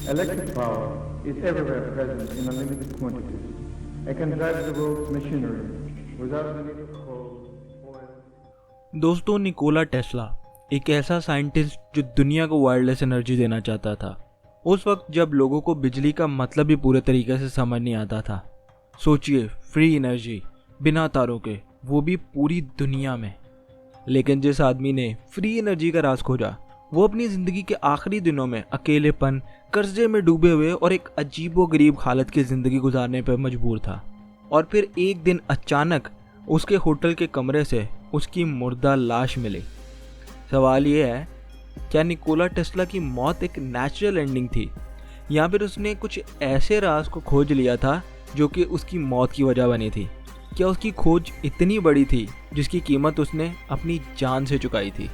Electric power is everywhere present in unlimited quantities. It can drive the world's machinery without the need of coal, oil. दोस्तों, Nikola Tesla एक ऐसा scientist जो दुनिया को wireless energy देना चाहता था, उस वक्त जब लोगों को बिजली का मतलब भी पूरे तरीके से समझ नहीं आता था। सोचिए, फ्री एनर्जी बिना तारों के, वो भी पूरी दुनिया में। लेकिन जिस आदमी ने फ्री एनर्जी का राज खोजा, वो अपनी ज़िंदगी के आखिरी दिनों में अकेलेपन, कर्जे में डूबे हुए और एक अजीबोगरीब हालत की ज़िंदगी गुजारने पर मजबूर था। और फिर एक दिन अचानक उसके होटल के कमरे से उसकी मुर्दा लाश मिली। सवाल ये है, क्या निकोला टेस्ला की मौत एक नेचुरल एंडिंग थी, या फिर उसने कुछ ऐसे राज को खोज लिया था जो कि उसकी मौत की वजह बनी थी? क्या उसकी खोज इतनी बड़ी थी जिसकी कीमत उसने अपनी जान से चुकाई थी?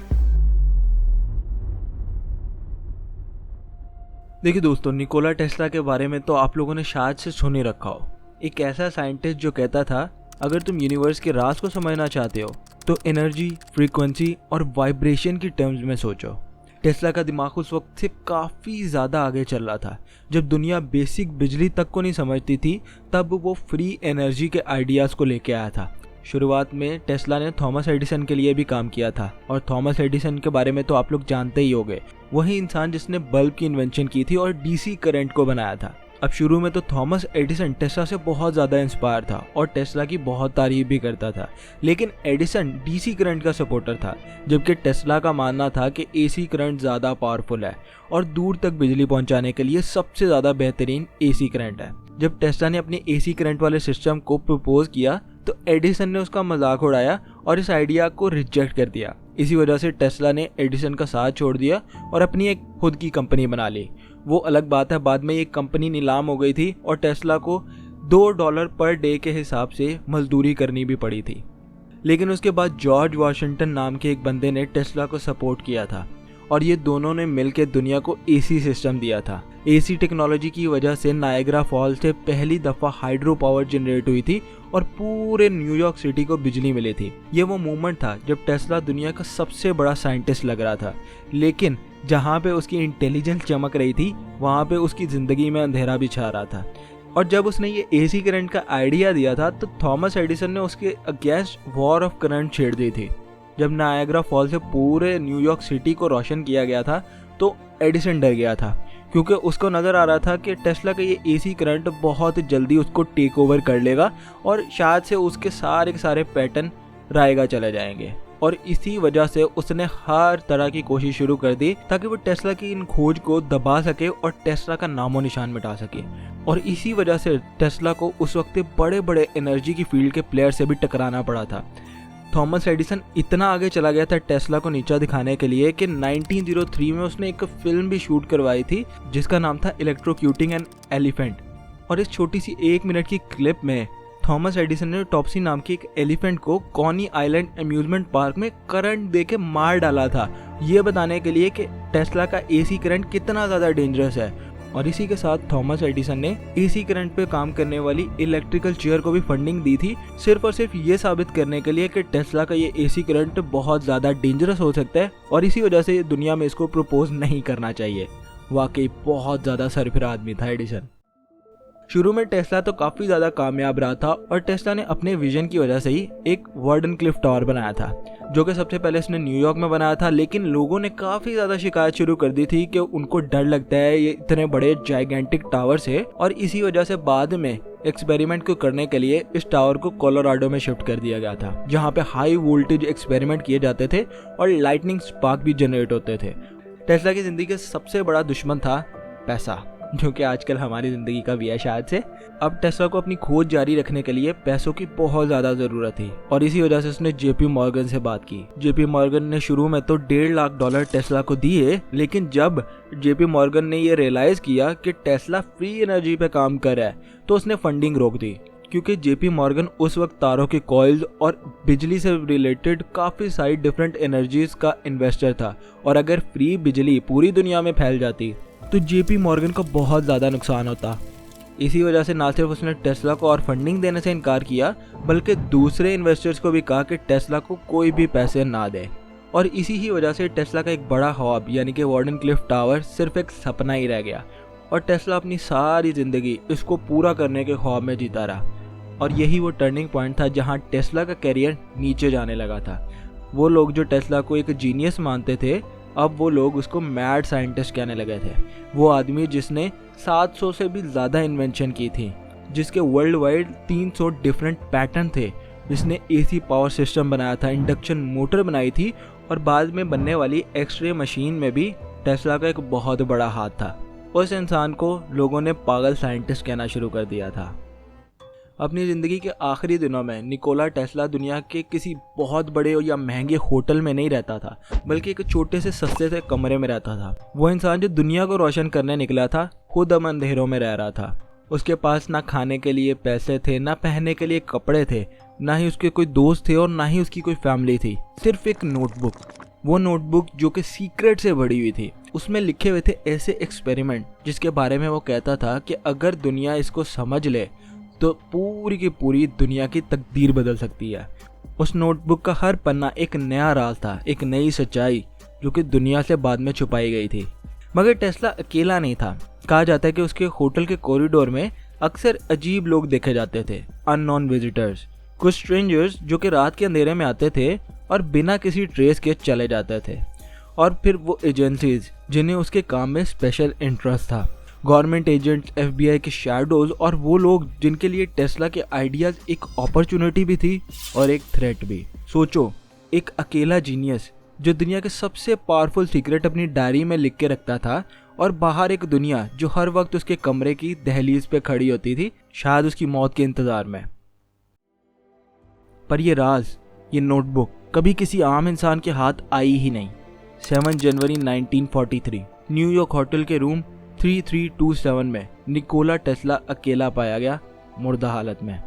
देखिए दोस्तों, निकोला टेस्ला के बारे में तो आप लोगों ने शायद से सुन ही रखा हो। एक ऐसा साइंटिस्ट जो कहता था, अगर तुम यूनिवर्स के राज को समझना चाहते हो तो एनर्जी, फ्रीक्वेंसी और वाइब्रेशन की टर्म्स में सोचो। टेस्ला का दिमाग उस वक्त से काफ़ी ज़्यादा आगे चल रहा था। जब दुनिया बेसिक बिजली तक को नहीं समझती थी, तब वो फ्री एनर्जी के आइडियाज़ को लेके आया था। शुरुआत में टेस्ला ने थॉमस एडिसन के लिए भी काम किया था, और थॉमस एडिसन के बारे में तो आप लोग जानते ही होंगे। वही इंसान जिसने बल्ब की इन्वेंशन की थी और डीसी करंट को बनाया था। अब शुरू में तो थॉमस एडिसन टेस्ला से बहुत ज़्यादा इंस्पायर था और टेस्ला की बहुत तारीफ भी करता था। लेकिन एडिसन डीसी करंट का सपोर्टर था, जबकि टेस्ला का मानना था कि एसी करंट ज़्यादा पावरफुल है और दूर तक बिजली पहुंचाने के लिए सबसे ज़्यादा बेहतरीन एसी करंट है। जब टेस्ला ने अपने एसी करंट वाले सिस्टम को प्रपोज किया तो एडिसन ने उसका मजाक उड़ाया और इस आइडिया को रिजेक्ट कर दिया। इसी वजह से टेस्ला ने एडिसन का साथ छोड़ दिया और अपनी एक खुद की कंपनी बना ली। वो अलग बात है, बाद में ये कंपनी नीलाम हो गई थी और टेस्ला को $2 पर डे के हिसाब से मजदूरी करनी भी पड़ी थी। लेकिन उसके बाद जॉर्ज वाशिंगटन नाम के एक बंदे ने टेस्ला को सपोर्ट किया था और ये दोनों ने मिलकर दुनिया को एसी सिस्टम दिया था। एसी टेक्नोलॉजी की वजह से नायग्रा फॉल से पहली दफ़ा हाइड्रो पावर जनरेट हुई थी और पूरे न्यूयॉर्क सिटी को बिजली मिली थी। ये वो मूवमेंट था जब टेस्ला दुनिया का सबसे बड़ा साइंटिस्ट लग रहा था, लेकिन जहाँ पे उसकी इंटेलिजेंस चमक रही थी, वहाँ पे उसकी ज़िंदगी में अंधेरा भी छा रहा था। और जब उसने ये एसी करंट का आइडिया दिया था तो थॉमस एडिसन ने उसके अगेंस्ट वॉर ऑफ करंट छेड़ दी थी। जब नायग्रा फॉल से पूरे न्यूयॉर्क सिटी को रोशन किया गया था तो एडिसन डर गया था, क्योंकि उसको नज़र आ रहा था कि टेस्ला का ये एसी करंट बहुत जल्दी उसको टेक ओवर कर लेगा और शायद से उसके सारे के सारे पैटर्न रायगा चले जाएंगे। और इसी वजह से उसने हर तरह की कोशिश शुरू कर दी ताकि वो टेस्ला की इन खोज को दबा सके और टेस्ला का नामो निशान मिटा सके। और इसी वजह से टेस्ला को उस वक्त बड़े बड़े एनर्जी की फील्ड के प्लेयर से भी टकराना पड़ा था। थॉमस एडिसन इतना आगे चला गया था टेस्ला को नीचा दिखाने के लिए कि 1903 में उसने एक फिल्म भी शूट करवाई थी जिसका नाम था इलेक्ट्रोक्यूटिंग एन एलिफेंट। और इस छोटी सी 1 मिनट की क्लिप में थॉमस एडिसन ने टॉप्सी नाम की एक एलिफेंट को कॉनी आइलैंड अम्यूजमेंट पार्क में करंट देके मार डाला था, ये बताने के लिए कि टेस्ला का एसी करंट कितना ज़्यादा डेंजरस है। और इसी के साथ थॉमस एडिसन ने एसी करंट पे काम करने वाली इलेक्ट्रिकल चेयर को भी फंडिंग दी थी, सिर्फ और सिर्फ ये साबित करने के लिए कि टेस्ला का ये एसी करंट बहुत ज़्यादा डेंजरस हो सकता है और इसी वजह से दुनिया में इसको प्रपोज नहीं करना चाहिए। वाकई बहुत ज़्यादा सरफिरा आदमी था एडिसन। शुरू में टेस्ला तो काफ़ी ज़्यादा कामयाब रहा था और टेस्ला ने अपने विजन की वजह से ही एक वार्डनक्लिफ टावर बनाया था, जो कि सबसे पहले उसने न्यूयॉर्क में बनाया था। लेकिन लोगों ने काफ़ी ज़्यादा शिकायत शुरू कर दी थी कि उनको डर लगता है ये इतने बड़े जाइगेंटिक टावर से, और इसी वजह से बाद में एक्सपेरिमेंट को करने के लिए इस टावर को कोलोराडो में शिफ्ट कर दिया गया था, जहाँ पे हाई वोल्टेज एक्सपेरिमेंट किए जाते थे और लाइटनिंग स्पार्क भी जनरेट होते थे। टेस्ला की ज़िंदगी का सबसे बड़ा दुश्मन था पैसा, जो कि आजकल हमारी ज़िंदगी का भी है शायद से। अब टेस्ला को अपनी खोज जारी रखने के लिए पैसों की बहुत ज़्यादा ज़रूरत थी और इसी वजह से उसने जेपी मॉर्गन से बात की। जेपी मॉर्गन ने शुरू में तो $1.5 लाख टेस्ला को दिए, लेकिन जब जेपी मॉर्गन ने ये रियलाइज़ किया कि टेस्ला फ्री एनर्जी पे काम कर रहा है तो उसने फंडिंग रोक दी, क्योंकि जेपी मॉर्गन उस वक्त तारों के कॉइल्स और बिजली से रिलेटेड काफ़ी सारी डिफरेंट एनर्जीज का इन्वेस्टर था। और अगर फ्री बिजली पूरी दुनिया में फैल जाती तो जेपी मॉर्गन को बहुत ज़्यादा नुकसान होता। इसी वजह से ना सिर्फ उसने टेस्ला को और फंडिंग देने से इनकार किया, बल्कि दूसरे इन्वेस्टर्स को भी कहा कि टेस्ला को कोई भी पैसे ना दे। और इसी ही वजह से टेस्ला का एक बड़ा ख्वाब यानी कि वार्डनक्लिफ टावर सिर्फ एक सपना ही रह गया। और टेस्ला अपनी सारी ज़िंदगी इसको पूरा करने के ख्वाब में जीता रहा। और यही वो टर्निंग पॉइंट था जहाँ टेस्ला का करियर नीचे जाने लगा था। वो लोग जो टेस्ला को एक जीनियस मानते थे, अब वो लोग उसको मैड साइंटिस्ट कहने लगे थे। वो आदमी जिसने 700 से भी ज़्यादा इन्वेंशन की थी, जिसके वर्ल्ड वाइड 300 डिफरेंट पैटर्न थे, जिसने एसी पावर सिस्टम बनाया था, इंडक्शन मोटर बनाई थी, और बाद में बनने वाली एक्सरे मशीन में भी टेस्ला का एक बहुत बड़ा हाथ था। उस इंसान को लोगों ने पागल साइंटिस्ट कहना शुरू कर दिया था। अपनी ज़िंदगी के आखिरी दिनों में निकोला टेस्ला दुनिया के किसी बहुत बड़े या महंगे होटल में नहीं रहता था, बल्कि एक छोटे से सस्ते से कमरे में रहता था। वो इंसान जो दुनिया को रोशन करने निकला था, खुद अब अंधेरों में रह रहा था। उसके पास ना खाने के लिए पैसे थे, ना पहनने के लिए कपड़े थे, ना ही उसके कोई दोस्त थे और ना ही उसकी कोई फैमिली थी। सिर्फ एक नोटबुक, वो नोटबुक जो कि सीक्रेट से भरी हुई थी। उसमें लिखे हुए थे ऐसे एक्सपेरिमेंट जिसके बारे में वो कहता था कि अगर दुनिया इसको समझ ले तो पूरी की पूरी दुनिया की तकदीर बदल सकती है। उस नोटबुक का हर पन्ना एक नया राज था, एक नई सच्चाई जो कि दुनिया से बाद में छुपाई गई थी। मगर टेस्ला अकेला नहीं था। कहा जाता है कि उसके होटल के कॉरिडोर में अक्सर अजीब लोग देखे जाते थे, अननोन विजिटर्स, कुछ स्ट्रेंजर्स जो कि रात के अंधेरे में आते थे और बिना किसी ट्रेस के चले जाते थे। और फिर वो एजेंसीज जिन्हें उसके काम में स्पेशल इंटरेस्ट था, गवर्नमेंट एजेंट्स, FBI के शैडोज, और वो लोग जिनके लिए टेस्ला के आइडियाज एक अपॉर्चुनिटी भी थी और एक थ्रेट भी। सोचो, एक अकेला जीनियस जो दुनिया के सबसे पावरफुल सीक्रेट अपनी डायरी में लिख के रखता था, और बाहर एक दुनिया जो हर वक्त उसके कमरे की दहलीज पे खड़ी होती थी, शायद उसकी मौत के इंतजार में। पर ये राज, ये नोटबुक कभी किसी आम इंसान के हाथ आई ही नहीं। 7 जनवरी 1943 न्यूयॉर्क होटल के रूम 3327 में निकोला टेस्ला अकेला पाया गया, मुर्दा हालत में।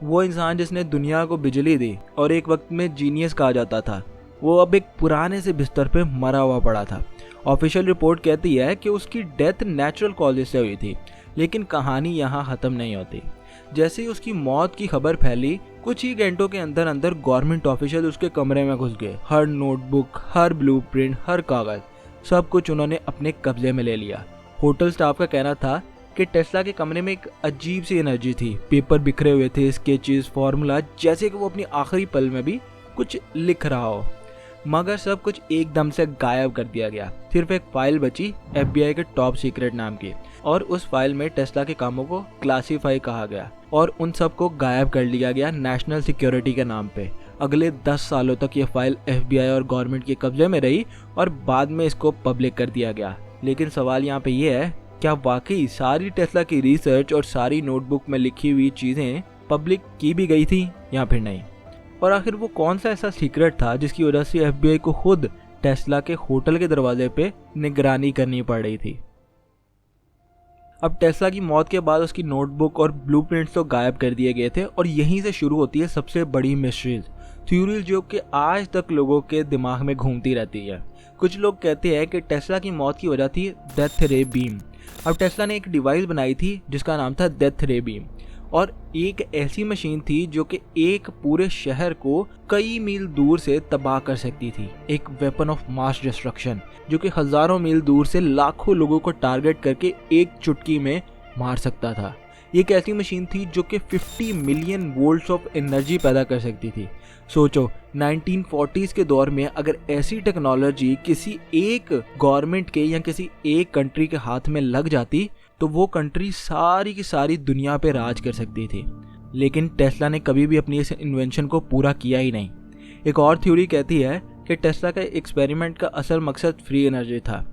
वो इंसान जिसने दुनिया को बिजली दी और एक वक्त में जीनियस कहा जाता था, वो अब एक पुराने से बिस्तर पे मरा हुआ पड़ा था। ऑफिशियल रिपोर्ट कहती है कि उसकी डेथ नेचुरल कॉजेज से हुई थी, लेकिन कहानी यहाँ ख़त्म नहीं होती। जैसे ही उसकी मौत की खबर फैली, कुछ ही घंटों के अंदर अंदर गवर्नमेंट ऑफिशियल उसके कमरे में घुस गए। हर नोटबुक, हर ब्लूप्रिंट, हर कागज, सब कुछ उन्होंने अपने कब्जे में ले लिया। होटल स्टाफ का कहना था कि टेस्ला के कमरे में एक अजीब सी एनर्जी थी। पेपर बिखरे हुए थे, स्केचेस, फॉर्मूला, जैसे कि वो अपनी आखिरी पल में भी कुछ लिख रहा हो। मगर सब कुछ एकदम से गायब कर दिया गया। सिर्फ एक फाइल बची FBI के टॉप सीक्रेट नाम की, और उस फाइल में टेस्ला के कामों को क्लासीफाई कहा गया और उन सब को गायब कर लिया गया नेशनल सिक्योरिटी के नाम पे। अगले 10 सालों तक ये फाइल FBI और गवर्नमेंट के कब्जे में रही और बाद में इसको पब्लिक कर दिया गया। लेकिन सवाल यहाँ पे ये है, क्या वाकई सारी टेस्ला की रिसर्च और सारी नोटबुक में लिखी हुई चीज़ें पब्लिक की भी गई थी या फिर नहीं? और आखिर वो कौन सा ऐसा सीक्रेट था जिसकी वजह से FBI को खुद टेस्ला के होटल के दरवाजे पे निगरानी करनी पड़ रही थी? अब टेस्ला की मौत के बाद उसकी नोटबुक और ब्लूप्रिंट्स तो गायब कर दिए गए थे, और यहीं से शुरू होती है सबसे बड़ी मिस्ट्रीज, थ्योरीज जो कि आज तक लोगों के दिमाग में घूमती रहती है। कुछ लोग कहते हैं कि टेस्ला की मौत की वजह थी डेथ रे बीम। अब टेस्ला ने एक डिवाइस बनाई थी जिसका नाम था डेथ रे बीम, और एक ऐसी मशीन थी जो कि एक पूरे शहर को कई मील दूर से तबाह कर सकती थी। एक वेपन ऑफ मास डिस्ट्रक्शन जो कि हजारों मील दूर से लाखों लोगों को टारगेट करके एक चुटकी में मार सकता था। एक ऐसी मशीन थी जो कि 50 मिलियन वोल्ट्स ऑफ एनर्जी पैदा कर सकती थी। सोचो, 1940s के दौर में अगर ऐसी टेक्नोलॉजी किसी एक गवर्नमेंट के या किसी एक कंट्री के हाथ में लग जाती तो वो कंट्री सारी की सारी दुनिया पे राज कर सकती थी। लेकिन टेस्ला ने कभी भी अपनी इस इन्वेंशन को पूरा किया ही नहीं। एक और थ्योरी कहती है कि टेस्ला का एक्सपेरिमेंट का असल मकसद फ्री एनर्जी था,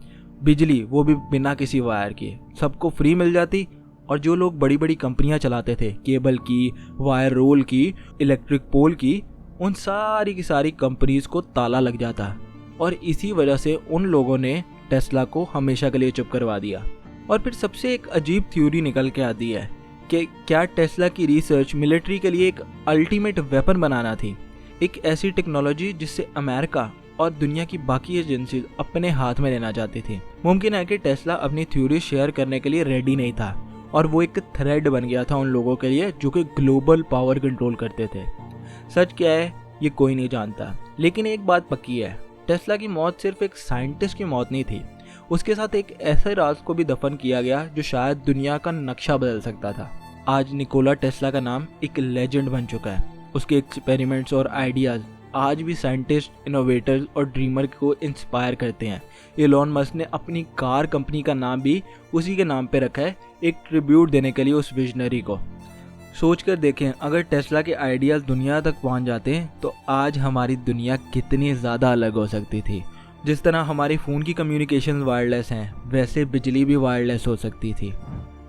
बिजली, वो भी बिना किसी वायर के, सबको फ्री मिल जाती, और जो लोग बड़ी बड़ी कंपनियां चलाते थे, केबल की, वायर रोल की, इलेक्ट्रिक पोल की, उन सारी की सारी कंपनीज को ताला लग जाता। और इसी वजह से उन लोगों ने टेस्ला को हमेशा के लिए चुप करवा दिया। और फिर सबसे एक अजीब थ्योरी निकल के आती है कि क्या टेस्ला की रिसर्च मिलिट्री के लिए एक अल्टीमेट वेपन बनाना थी, एक ऐसी टेक्नोलॉजी जिससे अमेरिका और दुनिया की बाकी एजेंसीज अपने हाथ में लेना चाहती थी। मुमकिन है कि टेस्ला अपनी थ्योरी शेयर करने के लिए रेडी नहीं था, और वो एक थ्रेड बन गया था उन लोगों के लिए जो कि ग्लोबल पावर कंट्रोल करते थे। सच क्या है ये कोई नहीं जानता, लेकिन एक बात पक्की है, टेस्ला की मौत सिर्फ एक साइंटिस्ट की मौत नहीं थी। उसके साथ एक ऐसे राज को भी दफन किया गया जो शायद दुनिया का नक्शा बदल सकता था। आज निकोला टेस्ला का नाम एक लेजेंड बन चुका है। उसके एक्सपेरिमेंट्स और आइडियाज़ आज भी साइंटिस्ट, इनोवेटर्स और ड्रीमर को इंस्पायर करते हैं। एलोन मस्क ने अपनी कार कंपनी का नाम भी उसी के नाम पे रखा है, एक ट्रिब्यूट देने के लिए उस विजनरी को। सोच कर देखें, अगर टेस्ला के आइडियाज़ दुनिया तक पहुंच जाते हैं तो आज हमारी दुनिया कितनी ज़्यादा अलग हो सकती थी। जिस तरह हमारे फ़ोन की कम्युनिकेशन वायरलेस हैं, वैसे बिजली भी वायरलेस हो सकती थी।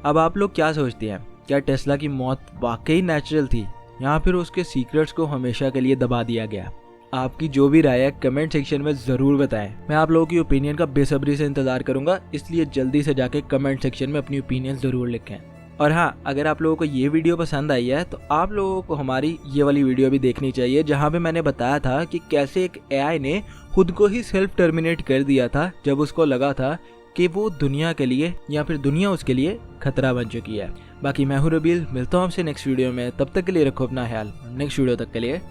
अब आप लोग क्या सोचते हैं, क्या टेस्ला की मौत वाकई नेचुरल थी या फिर उसके सीक्रेट्स को हमेशा के लिए दबा दिया गया? आपकी जो भी राय है कमेंट सेक्शन में ज़रूर बताएं। मैं आप लोगों की ओपिनियन का बेसब्री से इंतज़ार करूंगा, इसलिए जल्दी से जाके कमेंट सेक्शन में अपनी ओपिनियन ज़रूर लिखें। और हाँ, अगर आप लोगों को ये वीडियो पसंद आई है तो आप लोगों को हमारी ये वाली वीडियो भी देखनी चाहिए, जहाँ पे मैंने बताया था कि कैसे एक AI ने खुद को ही सेल्फ टर्मिनेट कर दिया था जब उसको लगा था कि वो दुनिया के लिए या फिर दुनिया उसके लिए खतरा बन चुकी है। बाकी मैं हूँ रबील, मिलता हूँ आपसे नेक्स्ट वीडियो में। तब तक के लिए रखो अपना ख्याल। नेक्स्ट वीडियो तक के लिए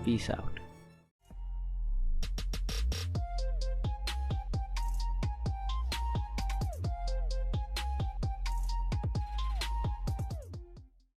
पीस आउट।